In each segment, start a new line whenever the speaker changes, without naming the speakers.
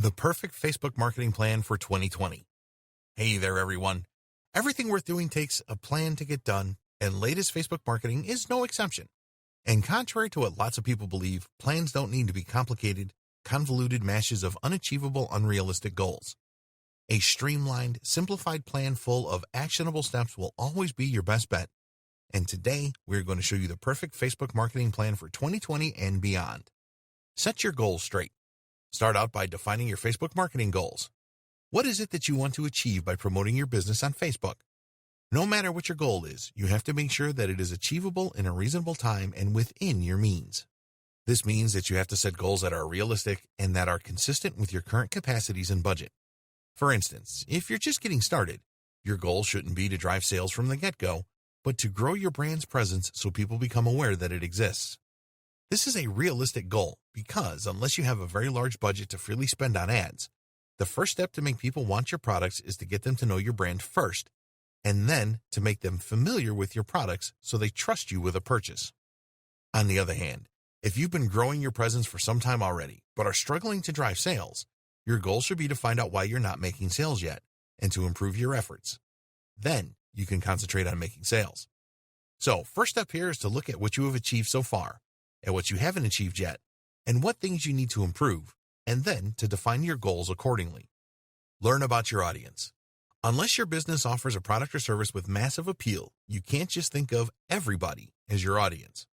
The perfect Facebook marketing plan for 2020. Hey there, everyone. Everything worth doing takes a plan to get done, and latest Facebook marketing is no exception. And contrary to what lots of people believe, plans don't need to be complicated, convoluted mashes of unachievable, unrealistic goals. A streamlined, simplified plan full of actionable steps will always be your best bet. And today, we're going to show you the perfect Facebook marketing plan for 2020 and beyond. Set your goals straight. Start out by defining your Facebook marketing goals. What is it that you want to achieve by promoting your business on Facebook? No matter what your goal is, you have to make sure that it is achievable in a reasonable time and within your means. This means that you have to set goals that are realistic and that are consistent with your current capacities and budget. For instance, if you're just getting started, your goal shouldn't be to drive sales from the get-go, but to grow your brand's presence so people become aware that it exists. This is a realistic goal because unless you have a very large budget to freely spend on ads, the first step to make people want your products is to get them to know your brand first, and then to make them familiar with your products so they trust you with a purchase. On the other hand, if you've been growing your presence for some time already, but are struggling to drive sales, your goal should be to find out why you're not making sales yet and to improve your efforts. Then you can concentrate on making sales. So, first step here is to look at what you have achieved so far, and what you haven't achieved yet, and what things you need to improve, and then to define your goals accordingly. Learn about your audience. Unless your business offers a product or service with massive appeal, you can't just think of everybody as your audience.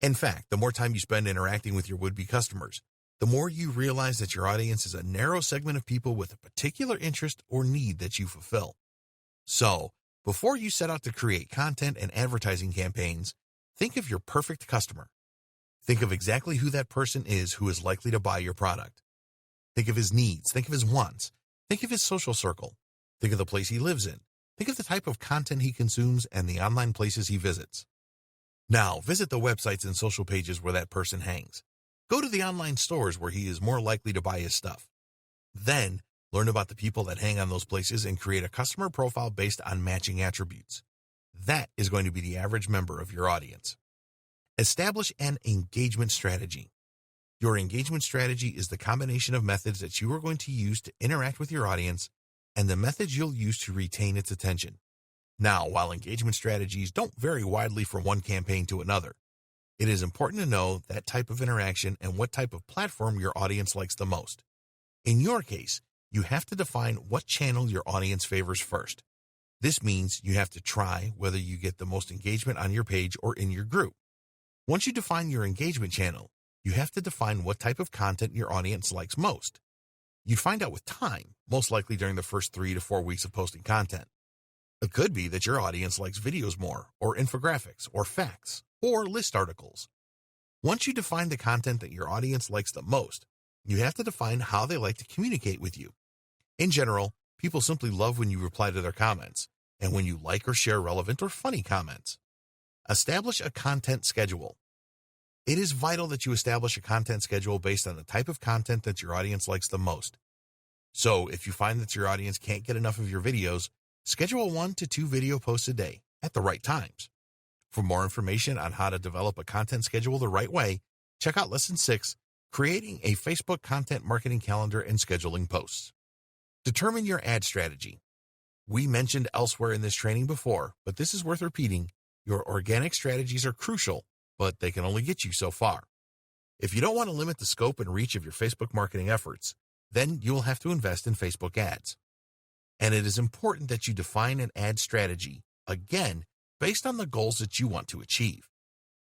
In fact, the more time you spend interacting with your would-be customers, the more you realize that your audience is a narrow segment of people with a particular interest or need that you fulfill. So, before you set out to create content and advertising campaigns, think of your perfect customer. Think of exactly who that person is who is likely to buy your product. Think of his needs. Think of his wants. Think of his social circle. Think of the place he lives in. Think of the type of content he consumes and the online places he visits. Now, visit the websites and social pages where that person hangs. Go to the online stores where he is more likely to buy his stuff. Then, learn about the people that hang on those places and create a customer profile based on matching attributes. That is going to be the average member of your audience. Establish an engagement strategy. Your engagement strategy is the combination of methods that you are going to use to interact with your audience and the methods you'll use to retain its attention. Now, while engagement strategies don't vary widely from one campaign to another, it is important to know that type of interaction and what type of platform your audience likes the most. In your case, you have to define what channel your audience favors first. This means you have to try whether you get the most engagement on your page or in your group. Once you define your engagement channel, you have to define what type of content your audience likes most. You find out with time, most likely during the first 3 to 4 weeks of posting content. It could be that your audience likes videos more, or infographics, or facts, or list articles. Once you define the content that your audience likes the most, you have to define how they like to communicate with you. In general, people simply love when you reply to their comments, and when you like or share relevant or funny comments. Establish a content schedule. It is vital that you establish a content schedule based on the type of content that your audience likes the most. So, if you find that your audience can't get enough of your videos, schedule 1 to 2 video posts a day at the right times. For more information on how to develop a content schedule the right way, check out Lesson 6, Creating a Facebook Content Marketing Calendar and Scheduling Posts. Determine your ad strategy. We mentioned elsewhere in this training before, but this is worth repeating. Your organic strategies are crucial, but they can only get you so far. If you don't want to limit the scope and reach of your Facebook marketing efforts, then you will have to invest in Facebook ads. And it is important that you define an ad strategy, again, based on the goals that you want to achieve.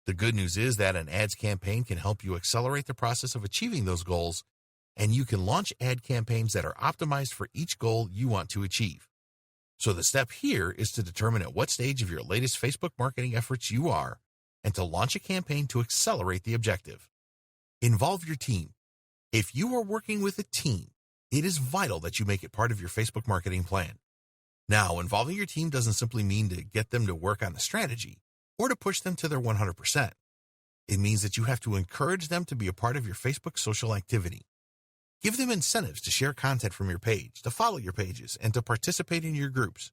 The good news is that an ads campaign can help you accelerate the process of achieving those goals, and you can launch ad campaigns that are optimized for each goal you want to achieve. So the step here is to determine at what stage of your latest Facebook marketing efforts you are and to launch a campaign to accelerate the objective. Involve your team. If you are working with a team, it is vital that you make it part of your Facebook marketing plan. Now, involving your team doesn't simply mean to get them to work on the strategy or to push them to their 100%. It means that you have to encourage them to be a part of your Facebook social activity. Give them incentives to share content from your page, to follow your pages, and to participate in your groups.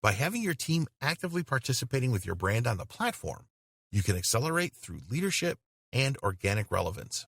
By having your team actively participating with your brand on the platform, you can accelerate through leadership and organic relevance.